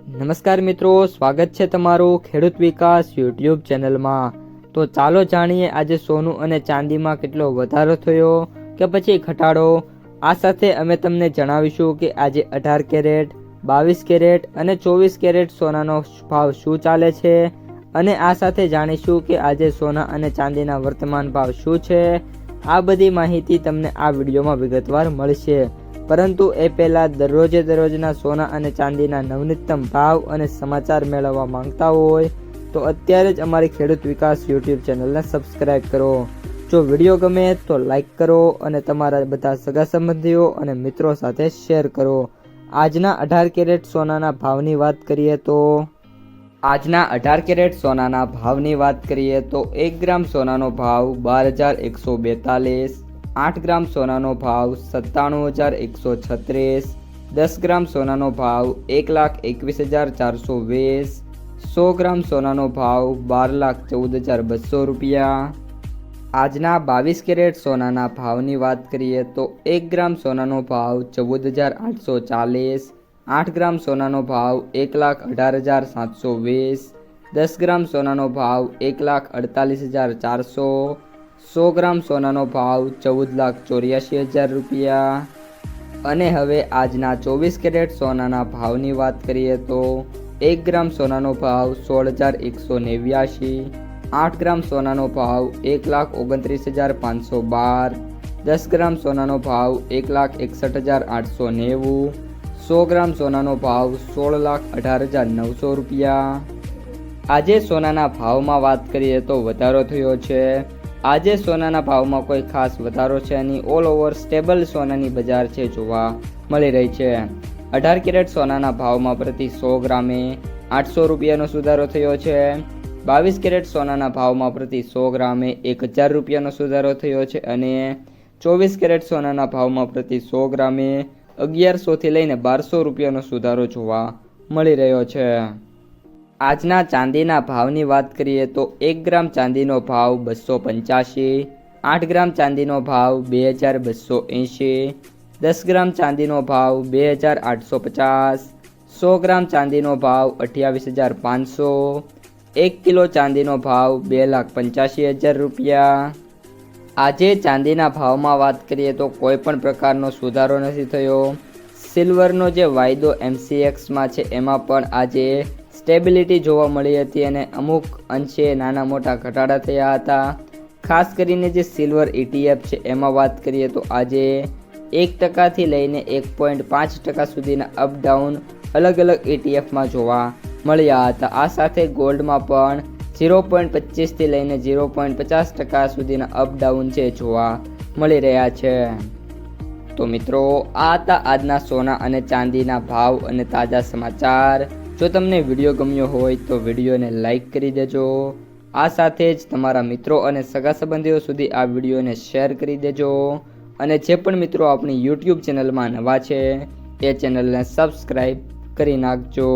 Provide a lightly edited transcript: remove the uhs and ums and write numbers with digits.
નમસ્કાર મિત્રો, સ્વાગત છે તમારું ખેડૂત વિકાસ યુટ્યુબ ચેનલમાં। તો ચાલો જાણીએ આજે સોનું અને ચાંદીમાં કેટલો વધારો થયો કે પછી ઘટાડો। આ સાથે અમે તમને જણાવીશું કે આજે 18 કેરેટ, 22 કેરેટ અને 24 કેરેટ સોનાનો ભાવ શું ચાલે છે અને આ સાથે જાણીશું કે આજે સોના અને ચાંદીના વર્તમાન ભાવ શું છે। આ બધી માહિતી તમને આ વિડીયોમાં વિગતવાર મળશે, પરંતુ એ પહેલાં દરરોજના સોના અને ચાંદીના નવનીતમ ભાવ અને સમાચાર મેળવવા માંગતા હોય તો અત્યારે જ અમારી ખેડૂત વિકાસ યુટ્યુબ ચેનલને સબસ્ક્રાઈબ કરો। જો વિડીયો ગમે તો લાઈક કરો અને તમારા બધા સગા સંબંધીઓ અને મિત્રો સાથે શેર કરો। આજના 18 કેરેટ સોનાના ભાવની વાત કરીએ તો આજના 18 કેરેટ સોનાના ભાવની વાત કરીએ તો 1 ગ્રામ સોનાનો ભાવ 12,142, 8 ગ્રામ સોનાનો ભાવ 97,136, 10 ગ્રામ સોનાનો ભાવ 1,21,420, 100 ગ્રામ સોનાનો ભાવ 12,14,200 રૂપિયા। આજના 22 કેરેટ સોનાના ભાવની વાત કરીએ તો 1 ગ્રામ સોનાનો ભાવ 14,840, 8 ગ્રામ સોનાનો ભાવ 1,18,720, 10 ગ્રામ સોનાનો ભાવ 1,48,400, 100 ગ્રામ સોનાનો ભાવ 14,84,000 રૂપિયા। અને હવે આજના 24 કેરેટ સોનાના ભાવની વાત કરીએ તો 1 ગ્રામ સોનાનો ભાવ 16,189, 8 ગ્રામ સોનાનો ભાવ 1,29,512, 10 ગ્રામ સોનાનો ભાવ 1,61,890, 100 ગ્રામ સોનાનો ભાવ 16,18,900 રૂપિયા। આજે સોનાના ભાવમાં વાત કરીએ તો વધારો થયો છે। આજે સોનાના ભાવમાં કોઈ ખાસ વધારો છે નહીં, ઓલ ઓવર સ્ટેબલ સોનાની બજાર છે જોવા મળી રહી છે। 18 કેરેટ સોનાના ભાવમાં પ્રતિ 100 ગ્રામે 800 રૂપિયાનો સુધારો થયો છે। 22 કેરેટ સોનાના ભાવમાં પ્રતિ 100 ગ્રામે 1,000 રૂપિયાનો સુધારો થયો છે અને 24 કેરેટ સોનાના ભાવમાં પ્રતિ 100 ગ્રામે 1,100 થી લઈને 1,200 રૂપિયાનો સુધારો જોવા મળી રહ્યો છે। આજના ચાંદીના ભાવની વાત કરીએ તો 1 ગ્રામ ચાંદીનો ભાવ 285, 8 ગ્રામ ચાંદીનો ભાવ 2,280, 10 ગ્રામ ચાંદીનો ભાવ 2,850, 100 ગ્રામ ચાંદીનો ભાવ 28,500, 1 કિલો ચાંદીનો ભાવ 2,85,000 રૂપિયા। આજે ચાંદીના ભાવમાં વાત કરીએ તો કોઈ પણ પ્રકારનો સુધારો નથી થયો। સિલ્વરનો જે વાયદો MCXમાં છે એમાં પણ આજે સ્ટેબિલિટી જોવા મળી હતી અને અમુક અંશે નાના મોટા ઘટાડા થયા હતા। ખાસ કરીને જે સિલ્વર ETF છે એમાં વાત કરીએ તો આજે 1% લઈને 1.5% સુધીના અપડાઉન અલગ અલગ ETFમાં જોવા મળ્યા હતા। આ સાથે ગોલ્ડમાં પણ 0.25 થી લઈને 0.50% સુધીના અપડાઉન છે જોવા મળી રહ્યા છે। તો મિત્રો, આ હતા આજના સોના અને ચાંદીના ભાવ અને તાજા સમાચાર। જો તમને વિડીયો ગમ્યો હોય તો વિડીયોને લાઈક કરી દેજો। આ સાથે જ તમારા મિત્રો અને સગા સંબંધીઓ સુધી આ વિડીયોને શેર કરી દેજો અને જે પણ મિત્રો આપણી યુટ્યુબ ચેનલમાં નવા છે એ ચેનલને સબસ્ક્રાઈબ કરી નાખજો।